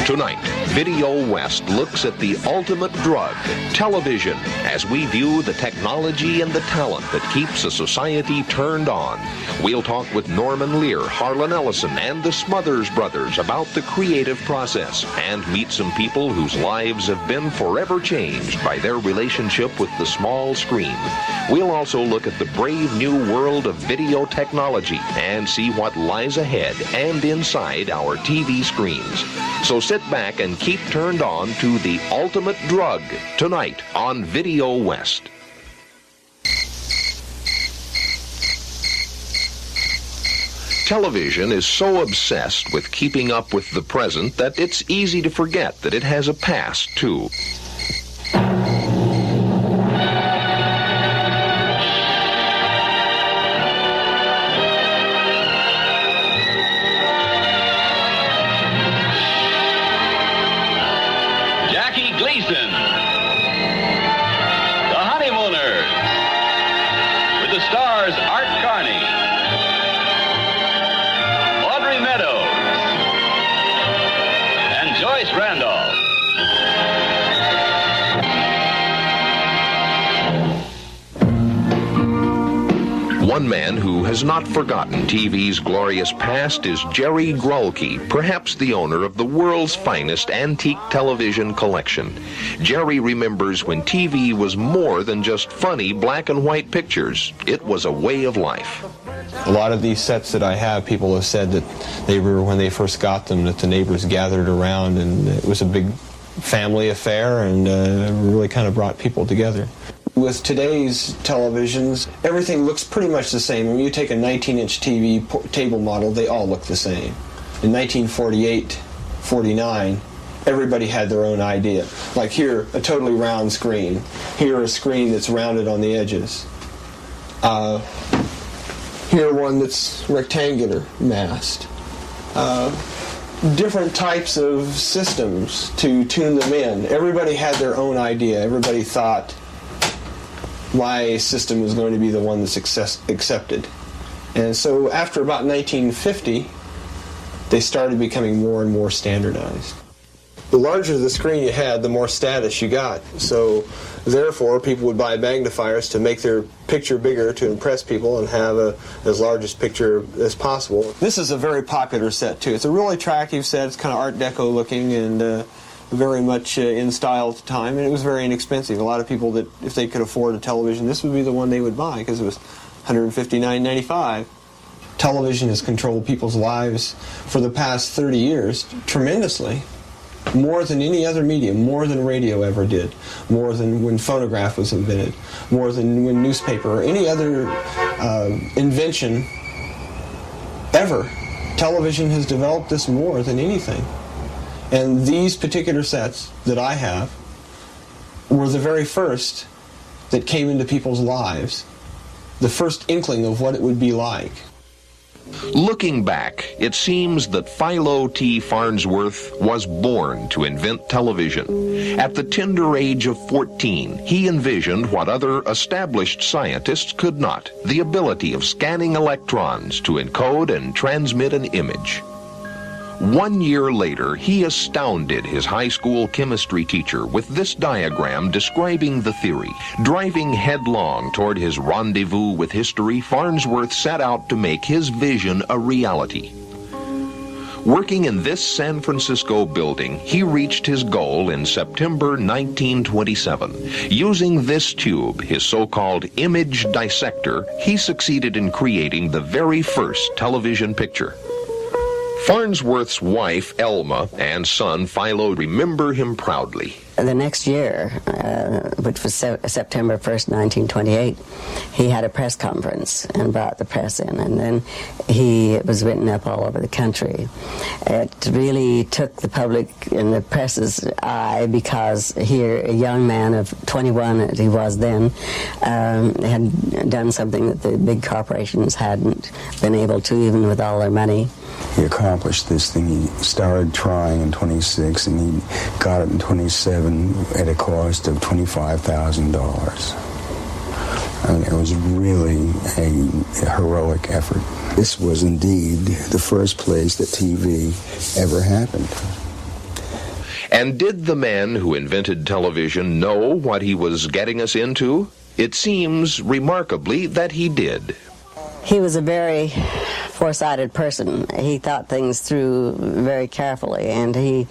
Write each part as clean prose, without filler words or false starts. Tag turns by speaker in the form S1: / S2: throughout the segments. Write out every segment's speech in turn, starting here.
S1: Tonight, Video West looks at the ultimate drug, television, as we view the technology and the talent that keeps a society turned on. We'll talk with Norman Lear, Harlan Ellison, and the Smothers Brothers about the creative process and meet some people whose lives have been forever changed by their relationship with the small screen. We'll also look at the brave new world of video technology and see what lies ahead and inside our TV screens. So sit back and keep turned on to the ultimate drug tonight on Video West. Television is so obsessed with keeping up with the present that it's easy to forget that it has a past, too. One man who has not forgotten TV's glorious past is Jerry Grulke, perhaps the owner of the world's finest antique television collection. Jerry remembers when TV was more than just funny black and white pictures. It was a way of life.
S2: A lot of these sets that I have, people have said that they were, when they first got them, that the neighbors gathered around and it was a big family affair and really kind of brought people together. With today's televisions, everything looks pretty much the same. When you take a 19-inch TV table model, they all look the same. In 1948, 49, everybody had their own idea. Like here, a totally round screen. Here, a screen that's rounded on the edges. Here, one that's rectangular mast. Different types of systems to tune them in. Everybody had their own idea. Everybody thought my system was going to be the one that's accepted. And so after about 1950, they started becoming more and more standardized. The larger the screen you had, the more status you got. So therefore, people would buy magnifiers to make their picture bigger to impress people and have as large a picture as possible. This is a very popular set, too. It's a really attractive set. It's kind of Art Deco looking and very much in style at the time, and it was very inexpensive. A lot of people that, if they could afford a television, this would be the one they would buy because it was $159.95. Television has controlled people's lives for the past 30 years tremendously, more than any other medium, more than radio ever did, more than when phonograph was invented, more than when newspaper or any other invention ever. Television has developed this more than anything. And these particular sets that I have were the very first that came into people's lives, the first inkling of what it would be like.
S1: Looking back, it seems that Philo T. Farnsworth was born to invent television. At the tender age of 14, he envisioned what other established scientists could not, the ability of scanning electrons to encode and transmit an image. 1 year later, he astounded his high school chemistry teacher with this diagram describing the theory. Driving headlong toward his rendezvous with history, Farnsworth set out to make his vision a reality. Working in this San Francisco building, he reached his goal in September 1927. Using this tube, his so-called image dissector, he succeeded in creating the very first television picture. Farnsworth's wife, Elma, and son, Philo, remember him proudly.
S3: The next year, which was September 1st, 1928, he had a press conference and brought the press in, and then it was written up all over the country. It really took the public and the press's eye because here a young man of 21, as he was then, had done something that the big corporations hadn't been able to, even with all their money.
S4: He accomplished this thing. He started trying in 26, and he got it in 27 at a cost of $25,000. I mean, it was really a heroic effort. This was indeed the first place that TV ever happened.
S1: And did the man who invented television know what he was getting us into? It seems, remarkably, that he did.
S3: He was a very foresighted person. He thought things through very carefully, and he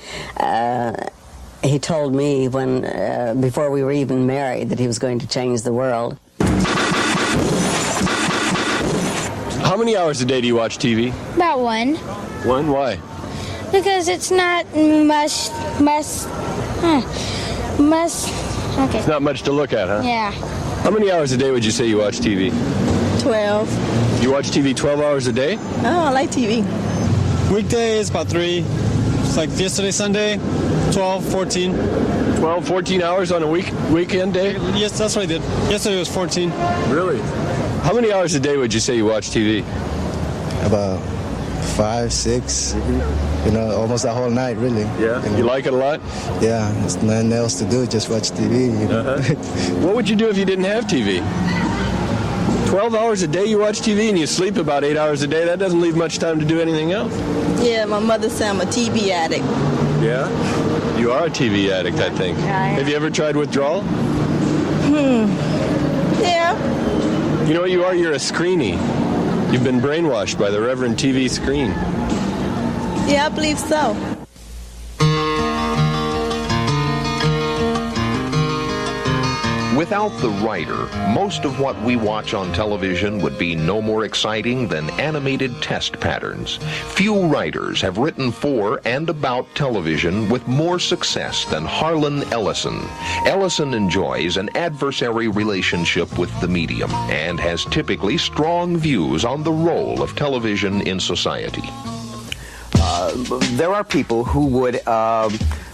S3: told me when before we were even married that he was going to change the world.
S5: How many hours a day do you watch TV?
S6: About one.
S5: One? Why?
S6: Because it's not much. Okay.
S5: It's not much to look at, huh?
S6: Yeah.
S5: How many hours a day would you say you watch TV?
S7: 12.
S5: You watch TV 12 hours a day?
S7: Oh, I like TV.
S8: Weekdays, about 3. It's like yesterday, Sunday, 12, 14.
S5: 12, 14 hours on a weekend day?
S8: Yes, that's what I did. Yesterday was 14.
S5: Really? How many hours a day would you say you watch TV?
S9: About 5, 6. You know, almost the whole night, really.
S5: Yeah?
S9: You know?
S5: You like it a lot?
S9: Yeah, there's nothing else to do, just watch TV. You know?
S5: What would you do if you didn't have TV? 12 hours a day you watch TV and you sleep about 8 hours a day? That doesn't leave much time to do anything else.
S7: Yeah, my mother said I'm a TV addict.
S5: Yeah? You are a TV addict, I think. Have you ever tried withdrawal?
S7: Yeah.
S5: You know what you are? You're a screenie. You've been brainwashed by the Reverend TV screen.
S7: Yeah, I believe so.
S1: Without the writer, most of what we watch on television would be no more exciting than animated test patterns. Few writers have written for and about television with more success than Harlan Ellison. Ellison enjoys an adversary relationship with the medium and has typically strong views on the role of television in society.
S10: There are people who would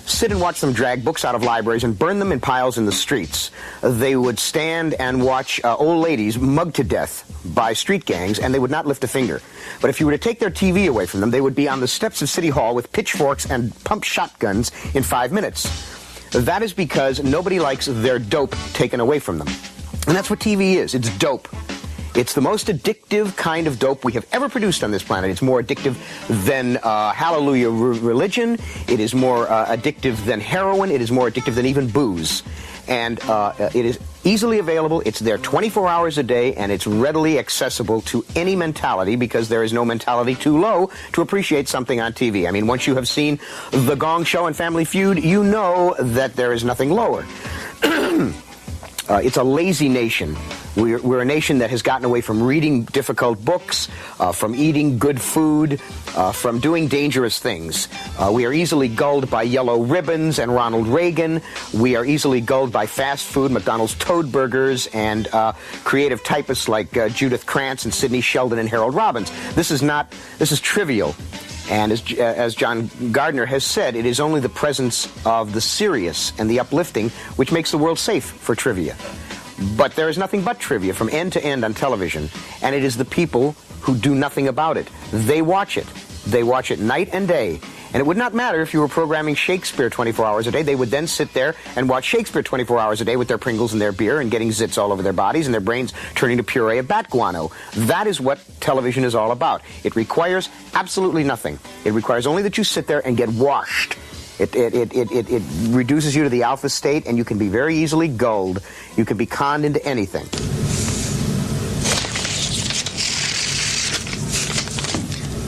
S10: sit and watch them drag books out of libraries and burn them in piles in the streets. They would stand and watch old ladies mugged to death by street gangs, and they would not lift a finger. But if you were to take their TV away from them, they would be on the steps of City Hall with pitchforks and pump shotguns in 5 minutes. That is because nobody likes their dope taken away from them. And that's what TV is. It's dope. It's the most addictive kind of dope we have ever produced on this planet. It's more addictive than hallelujah religion. It is more addictive than heroin. It is more addictive than even booze. And it is easily available. It's there 24 hours a day, and it's readily accessible to any mentality because there is no mentality too low to appreciate something on TV. I mean, once you have seen The Gong Show and Family Feud, you know that there is nothing lower. It's a lazy nation. We're a nation that has gotten away from reading difficult books, from eating good food, from doing dangerous things. We are easily gulled by yellow ribbons and Ronald Reagan. We are easily gulled by fast food, McDonald's Toad Burgers, and creative typists like Judith Krantz and Sidney Sheldon and Harold Robbins. This is trivial. And as John Gardner has said, it is only the presence of the serious and the uplifting which makes the world safe for trivia. But there is nothing but trivia from end to end on television, and it is the people who do nothing about it. They watch it. They watch it night and day. And it would not matter if you were programming Shakespeare 24 hours a day. They would then sit there and watch Shakespeare 24 hours a day with their Pringles and their beer and getting zits all over their bodies and their brains turning to puree of bat guano. That is what television is all about. It requires absolutely nothing. It requires only that you sit there and get washed. It reduces you to the alpha state, and you can be very easily gulled. You can be conned into anything.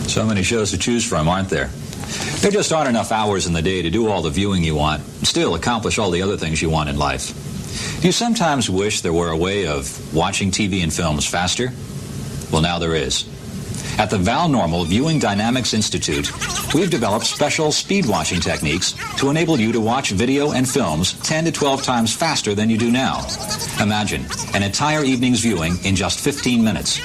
S11: So many shows to choose from, aren't there? There just aren't enough hours in the day to do all the viewing you want and still accomplish all the other things you want in life. Do you sometimes wish there were a way of watching TV and films faster? Well, now there is. At the ValNormal Viewing Dynamics Institute, we've developed special speed watching techniques to enable you to watch video and films 10 to 12 times faster than you do now. Imagine an entire evening's viewing in just 15 minutes.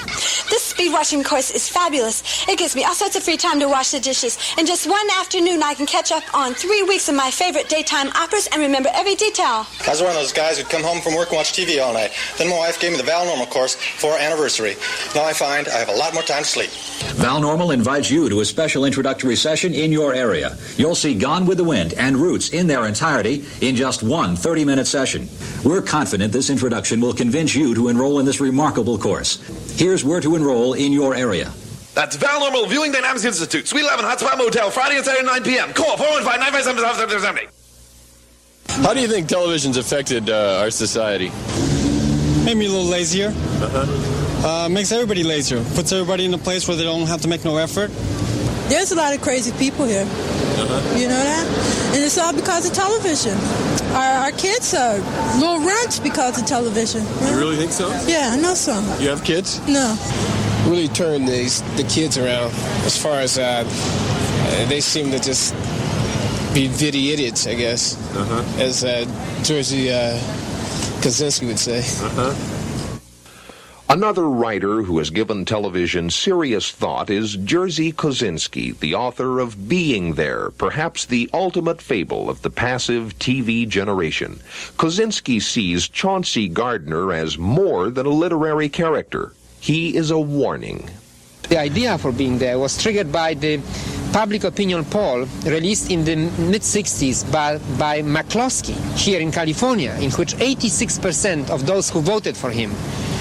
S12: This speed watching course is fabulous. It gives me all sorts of free time to wash the dishes. In just one afternoon, I can catch up on 3 weeks of my favorite daytime operas and remember every detail.
S13: I was one of those guys who'd come home from work and watch TV all night. Then my wife gave me the ValNormal course for our anniversary. Now I find I have a lot more time to sleep.
S11: ValNormal invites you to a special introductory session in your area. You'll see Gone with the Wind and Roots in their entirety in just one 30-minute session. We're confident this introduction will convince you to enroll in this remarkable course. Here's where to enroll in your area.
S14: That's ValNormal Viewing Dynamics Institute, Suite 11, Hotspot Motel, Friday and Saturday, 9 p.m. Call 415-957-7770.
S5: How do you think television's affected our society?
S8: Made me a little lazier. Makes everybody lazier. Puts everybody in a place where they don't have to make no effort.
S14: There's a lot of crazy people here. You know that? And it's all because of television. Our kids are little runts because of television.
S5: You really think so?
S14: Yeah, I know some.
S5: You have kids?
S14: No.
S15: Really turned the kids around as far as they seem to just be vitty idiots, I guess, as Jersey Kaczynski would say.
S1: Another writer who has given television serious thought is Jerzy Kosinski, the author of Being There, perhaps the ultimate fable of the passive TV generation. Kosinski sees Chauncey Gardner as more than a literary character. He is a warning.
S16: The idea for Being There was triggered by the public opinion poll released in the mid-60s by McCloskey here in California, in which 86% of those who voted for him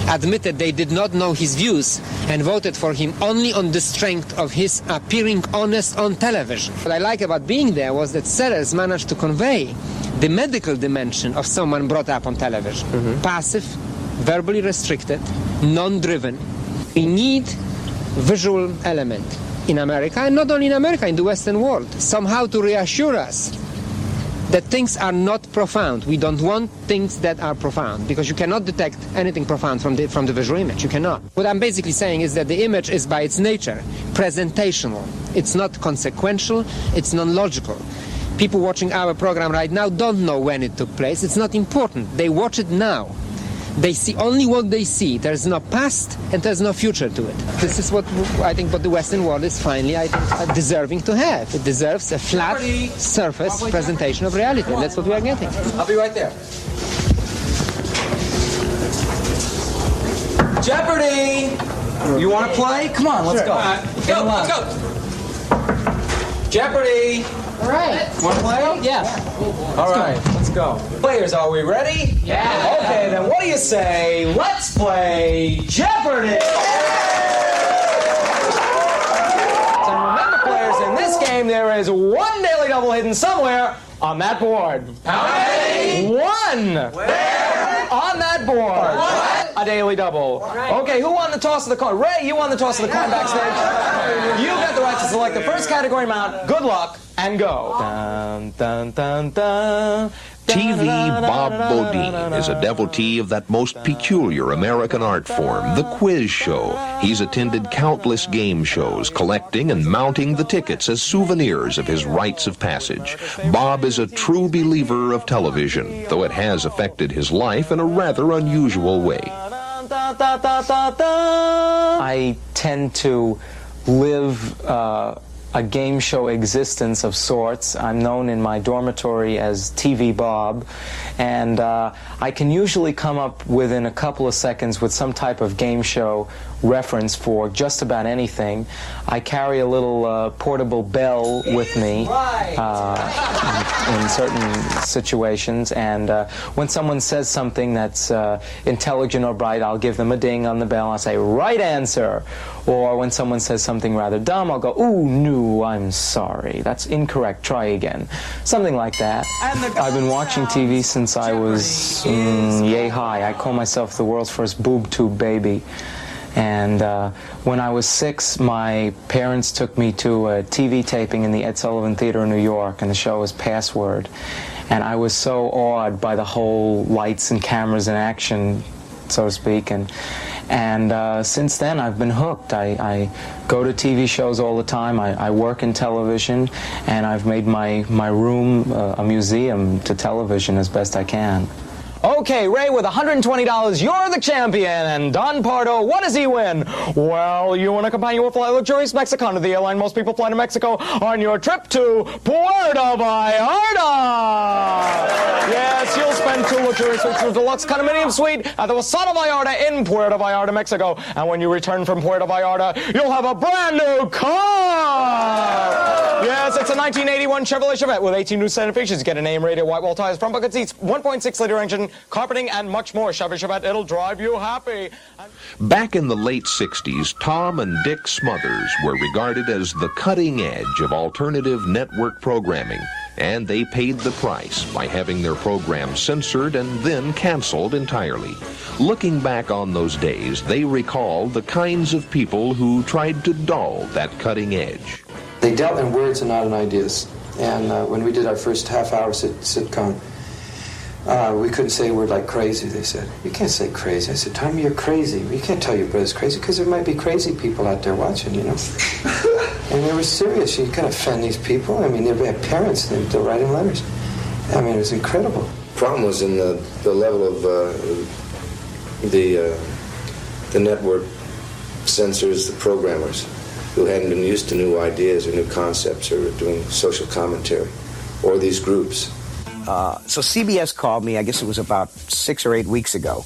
S16: admitted they did not know his views and voted for him only on the strength of his appearing honest on television. What I like about Being There was that Sellers managed to convey the medical dimension of someone brought up on television. Passive, verbally restricted, non-driven. We need visual element in America, and not only in America, in the Western world, somehow to reassure us that things are not profound. We don't want things that are profound, because you cannot detect anything profound from the visual image. You cannot. What I'm basically saying is that the image is by its nature presentational. It's not consequential, it's non-logical. People watching our program right now don't know when it took place. It's not important. They watch it now. They see only what they see. There's no past and there's no future to it. This is what I think what the Western world is finally, I think, deserving to have. It deserves a flat surface presentation of reality. That's what we are getting.
S17: I'll be right there. Jeopardy! You want to play? Come on, let's go. Let's go. Jeopardy!
S16: All right.
S17: Want to play?
S16: Yeah.
S17: All right, let's go. Players, are we ready?
S16: Yeah.
S17: Okay, then what do you say? Let's play Jeopardy! So remember, players, in this game there is one daily double hidden somewhere on that board. How many? One! Where? On that board. What? A daily double. Right. Okay, who won the toss of the coin? Ray, you won the toss of the coin backstage. You got the right to select the first category amount. Good luck, and go. Dun, dun, dun, dun.
S1: TV Bob Bodine is a devotee of that most peculiar American art form, the quiz show. He's attended countless game shows, collecting and mounting the tickets as souvenirs of his rites of passage. Bob is a true believer of television, though it has affected his life in a rather unusual way.
S18: I tend to live a game show existence of sorts. I'm known in my dormitory as TV Bob, and I can usually come up within a couple of seconds with some type of game show reference for just about anything. I carry a little portable bell with me in certain situations, and when someone says something that's intelligent or bright, I'll give them a ding on the bell. I'll say, right answer. Or when someone says something rather dumb, I'll go, ooh, no, I'm sorry. That's incorrect. Try again. Something like that. I've been watching TV since I was yay high. I call myself the world's first boob tube baby. And when I was 6, my parents took me to a TV taping in the Ed Sullivan Theater in New York, and the show was Password. And I was so awed by the whole lights and cameras and action, so to speak. And since then, I've been hooked. I go to TV shows all the time. I work in television, and I've made my room a museum to television as best I can.
S17: Okay, Ray, with $120, you're the champion. And Don Pardo, what does he win? Well, you and a companion will fly luxurious Mexicana, the airline most people fly to Mexico, on your trip to Puerto Vallarta. Yes, you'll spend 2 luxurious weeks with a deluxe condominium suite at the Posada Vallarta in Puerto Vallarta, Mexico. And when you return from Puerto Vallarta, you'll have a brand new car. Yes, it's a 1981 Chevrolet Chevette with 18 new standard features. Get a name-rated white wall tires, front bucket seats, 1.6-liter engine, carpeting, and much more. Chevy Chevette, it'll drive you happy.
S1: Back in the late 60s, Tom and Dick Smothers were regarded as the cutting edge of alternative network programming. and they paid the price by having their programs censored and then canceled entirely. Looking back on those days, they recall the kinds of people who tried to dull that cutting edge.
S19: They dealt in words and not in ideas. And when we did our first half-hour sitcom, we couldn't say a word like crazy. They said, "You can't say crazy." I said, "Tommy, you're crazy. You can't tell your brother's crazy because there might be crazy people out there watching, you know." And they were serious. You can't offend these people. I mean, they had parents. They're writing letters. I mean, it was incredible.
S20: The problem was in the level of the network censors, the programmers, who hadn't been used to new ideas or new concepts or doing social commentary, or these groups.
S10: So CBS called me, I guess it was about 6 or 8 weeks ago,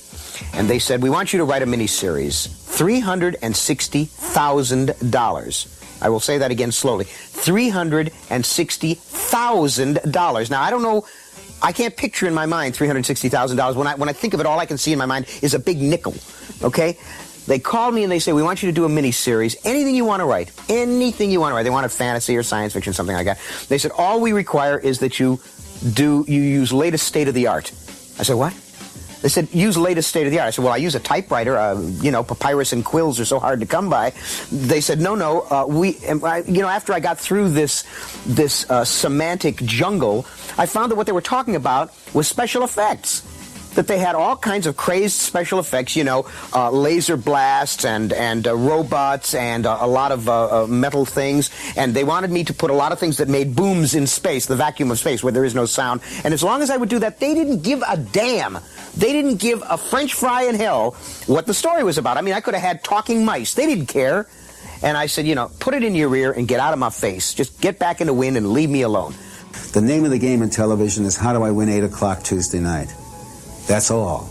S10: and they said, "We want you to write a miniseries, $360,000. I will say that again slowly. $360,000. Now, I don't know, I can't picture in my mind $360,000. When I think of it, all I can see in my mind is a big nickel, okay? They called me and they say, "We want you to do a mini-series, anything you want to write, anything you want to write." They wanted fantasy or science fiction, something like that. They said, "All we require is that you use latest state-of-the-art." I said, "What?" They said, "Use latest state-of-the-art." I said, "Well, I use a typewriter. Papyrus and quills are so hard to come by." They said, "No. After I got through this semantic jungle, I found that what they were talking about was special effects. That they had all kinds of crazed special effects, laser blasts and robots and a lot of metal things. And they wanted me to put a lot of things that made booms in space, the vacuum of space, where there is no sound. And as long as I would do that, they didn't give a damn. They didn't give a French fry in hell what the story was about. I mean, I could have had talking mice. They didn't care. And I said, put it in your ear and get out of my face. Just get back in the wind and leave me alone.
S21: The name of the game in television is how do I win 8 o'clock Tuesday night? That's all.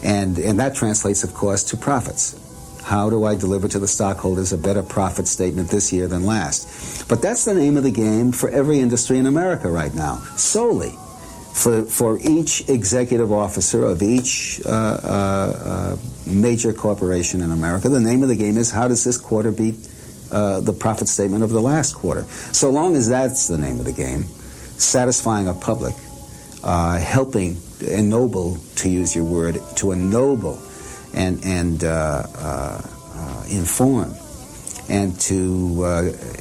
S21: And that translates, of course, to profits. How do I deliver to the stockholders a better profit statement this year than last? But that's the name of the game for every industry in America right now, solely. For each executive officer of each major corporation in America, the name of the game is how does this quarter beat the profit statement of the last quarter? So long as that's the name of the game, satisfying a public, helping ennoble, to use your word, to ennoble and inform and to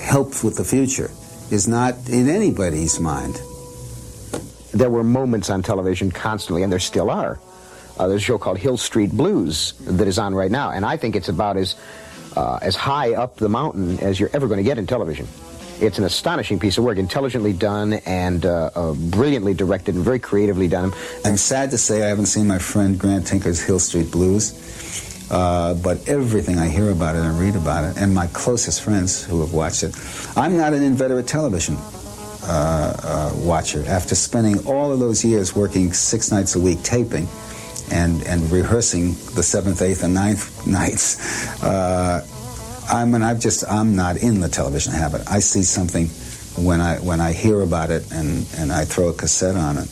S21: help with the future is not in anybody's mind.
S10: There were moments on television constantly, and there still are. There's a show called Hill Street Blues that is on right now, and I think it's about as high up the mountain as you're ever going to get in television. It's an astonishing piece of work, intelligently done and brilliantly directed and very creatively done.
S21: I'm sad to say I haven't seen my friend Grant Tinker's Hill Street Blues, but everything I hear about it and read about it, and my closest friends who have watched it, I'm not an inveterate television watcher. After spending all of those years working 6 nights a week taping and rehearsing the 7th, 8th, and 9th nights, I'm not in the television habit. I see something when I hear about it and I throw a cassette on it.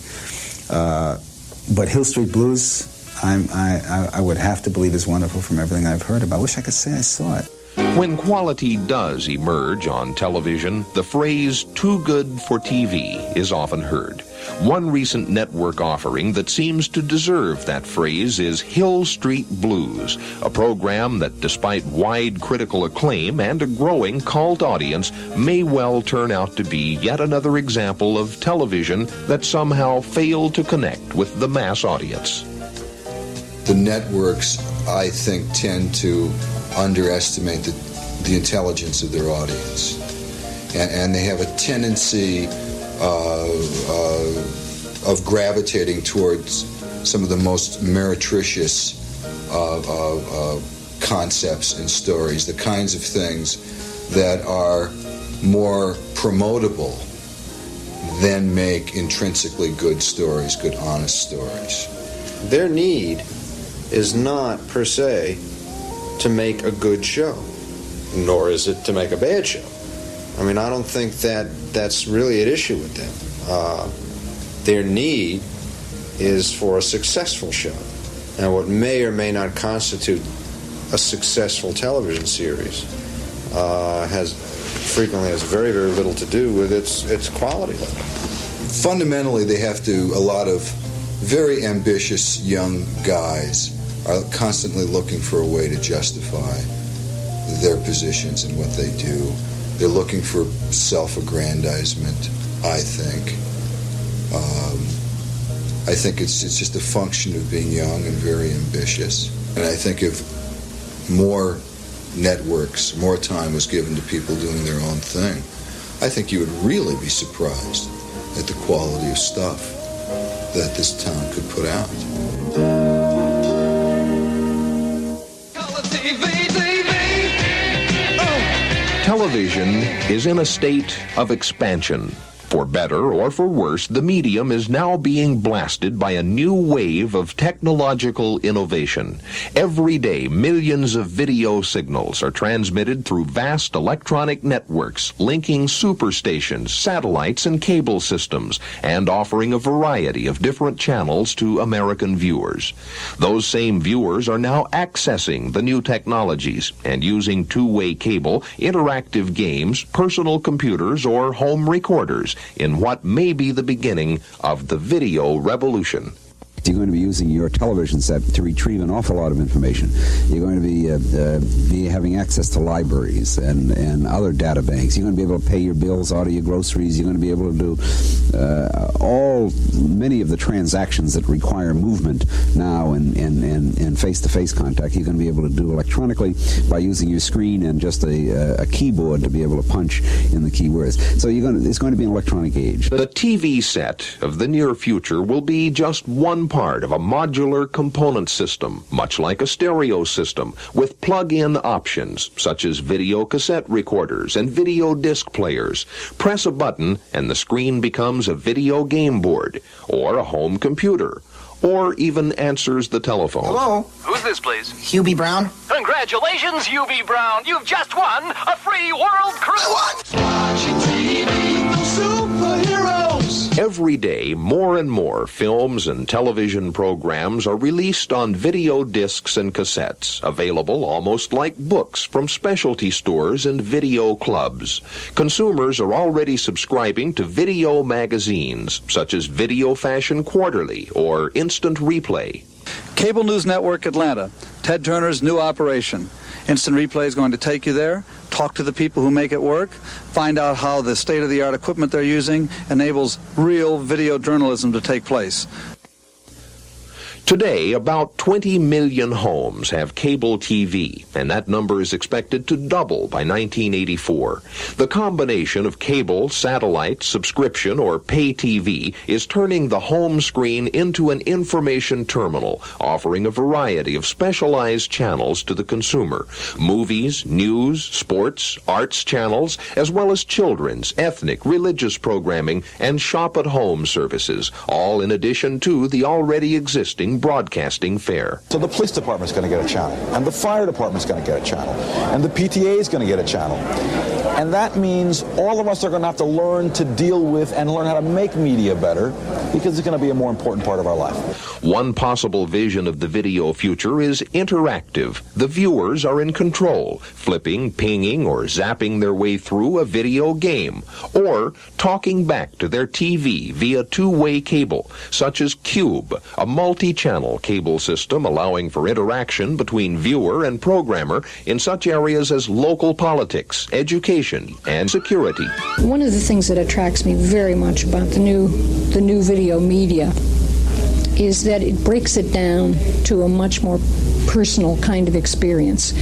S21: But Hill Street Blues, I would have to believe is wonderful from everything I've heard about. I wish I could say I saw it.
S1: When quality does emerge on television, the phrase "too good for TV" is often heard. One recent network offering that seems to deserve that phrase is Hill Street Blues, a program that, despite wide critical acclaim and a growing cult audience, may well turn out to be yet another example of television that somehow failed to connect with the mass audience.
S22: The networks, I think, tend to underestimate the intelligence of their audience. And they have a tendency of gravitating towards some of the most meretricious concepts and stories, the kinds of things that are more promotable than make intrinsically good stories, good, honest stories.
S2: Their need is not, per se, to make a good show, nor is it to make a bad show. I mean, I don't think that's really at issue with them. Their need is for a successful show. Now, what may or may not constitute a successful television series frequently has very, very little to do with its quality level.
S22: fundamentally, a lot of very ambitious young guys are constantly looking for a way to justify their positions and what they do. They're looking for self-aggrandizement, I think. I think it's just a function of being young and very ambitious. And I think if more networks, more time was given to people doing their own thing, I think you would really be surprised at the quality of stuff that this town could put out.
S1: Television is in a state of expansion. For better or for worse, the medium is now being blasted by a new wave of technological innovation. Every day, millions of video signals are transmitted through vast electronic networks, linking superstations, satellites, and cable systems, and offering a variety of different channels to American viewers. Those same viewers are now accessing the new technologies and using two-way cable, interactive games, personal computers, or home recorders in what may be the beginning of the video revolution.
S3: You're going to be using your television set to retrieve an awful lot of information. You're going to be having access to libraries and other data banks. You're going to be able to pay your bills out of your groceries. You're going to be able to do many of the transactions that require movement now and face-to-face contact. You're going to be able to do electronically by using your screen and just a keyboard to be able to punch in the keywords. So it's going to be an electronic age.
S1: The TV set of the near future will be just one part of a modular component system, much like a stereo system, with plug-in options such as video cassette recorders and video disc players. Press a button and the screen becomes a video game board, or a home computer, or even answers the telephone.
S4: Hello?
S23: Who's this, please?
S4: Hubie Brown?
S23: Congratulations, UV Brown! You've just won a free world cruise!
S4: What? Watching TV, superheroes!
S1: Every day, more and more films and television programs are released on video discs and cassettes, available almost like books from specialty stores and video clubs. Consumers are already subscribing to video magazines, such as Video Fashion Quarterly or Instant Replay.
S24: Cable News Network Atlanta, Ted Turner's new operation. Instant Replay is going to take you there, talk to the people who make it work, find out how the state-of-the-art equipment they're using enables real video journalism to take place.
S1: Today, about 20 million homes have cable TV, and that number is expected to double by 1984. The combination of cable, satellite, subscription, or pay TV is turning the home screen into an information terminal, offering a variety of specialized channels to the consumer. Movies, news, sports, arts channels, as well as children's, ethnic, religious programming, and shop-at-home services, all in addition to the already existing broadcasting fare.
S25: So the police department's going to get a channel, and the fire department's going to get a channel, and the PTA is going to get a channel. And that means all of us are going to have to learn to deal with and learn how to make media better, because it's going to be a more important part of our life.
S1: One possible vision of the video future is interactive. The viewers are in control, flipping, pinging, or zapping their way through a video game, or talking back to their TV via two-way cable, such as Cube, a multi-channel cable system allowing for interaction between viewer and programmer in such areas as local politics, education, and security.
S26: One of the things that attracts me very much about the new video media is that it breaks it down to a much more personal kind of experience.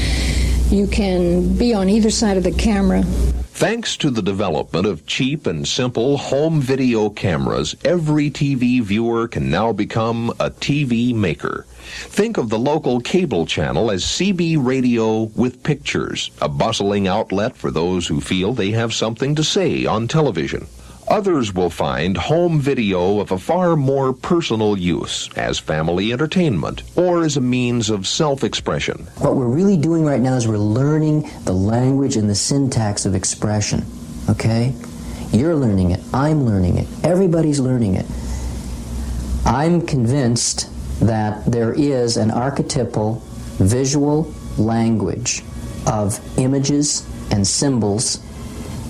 S26: You can be on either side of the camera.
S1: Thanks to the development of cheap and simple home video cameras, every TV viewer can now become a TV maker. Think of the local cable channel as CB Radio with Pictures, a bustling outlet for those who feel they have something to say on television. Others will find home video of a far more personal use as family entertainment or as a means of self-expression.
S27: What we're really doing right now is we're learning the language and the syntax of expression, okay? You're learning it, I'm learning it, everybody's learning it. I'm convinced that there is an archetypal visual language of images and symbols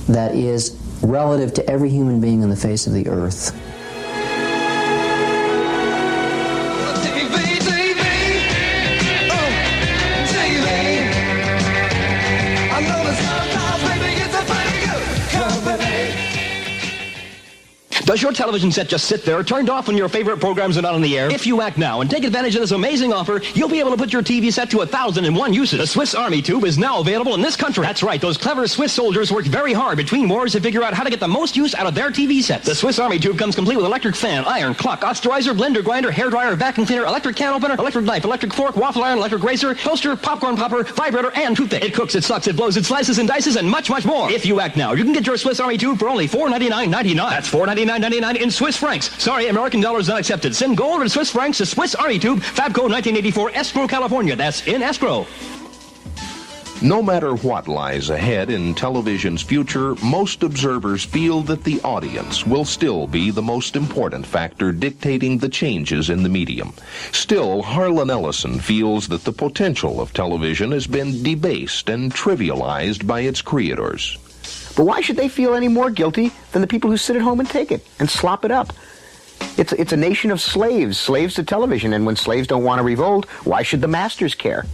S27: that is relative to every human being on the face of the earth.
S6: Does your television set just sit there, turned off when your favorite programs are not on the air? If you act now and take advantage of this amazing offer, you'll be able to put your TV set to 1,001 uses. The Swiss Army Tube is now available in this country. That's right, those clever Swiss soldiers worked very hard between wars to figure out how to get the most use out of their TV sets. The Swiss Army Tube comes complete with electric fan, iron, clock, osterizer, blender, grinder, hairdryer, vacuum cleaner, electric can opener, electric knife, electric fork, waffle iron, electric razor, toaster, popcorn popper, vibrator, and toothpick. It cooks, it sucks, it blows, it slices and dices, and much, much more. If you act now, you can get your Swiss Army Tube for only $4.99.99. That's $4.99.99 in Swiss francs. Sorry, American dollars not accepted. Send gold or Swiss francs to Swiss Army Tube, Fabco 1984, Escrow, California. That's in escrow.
S1: No matter what lies ahead in television's future, most observers feel that the audience will still be the most important factor dictating the changes in the medium. Still, Harlan Ellison feels that the potential of television has been debased and trivialized by its creators.
S10: But why should they feel any more guilty than the people who sit at home and take it and slop it up? It's a nation of slaves to television, and when slaves don't want to revolt, why should the masters care?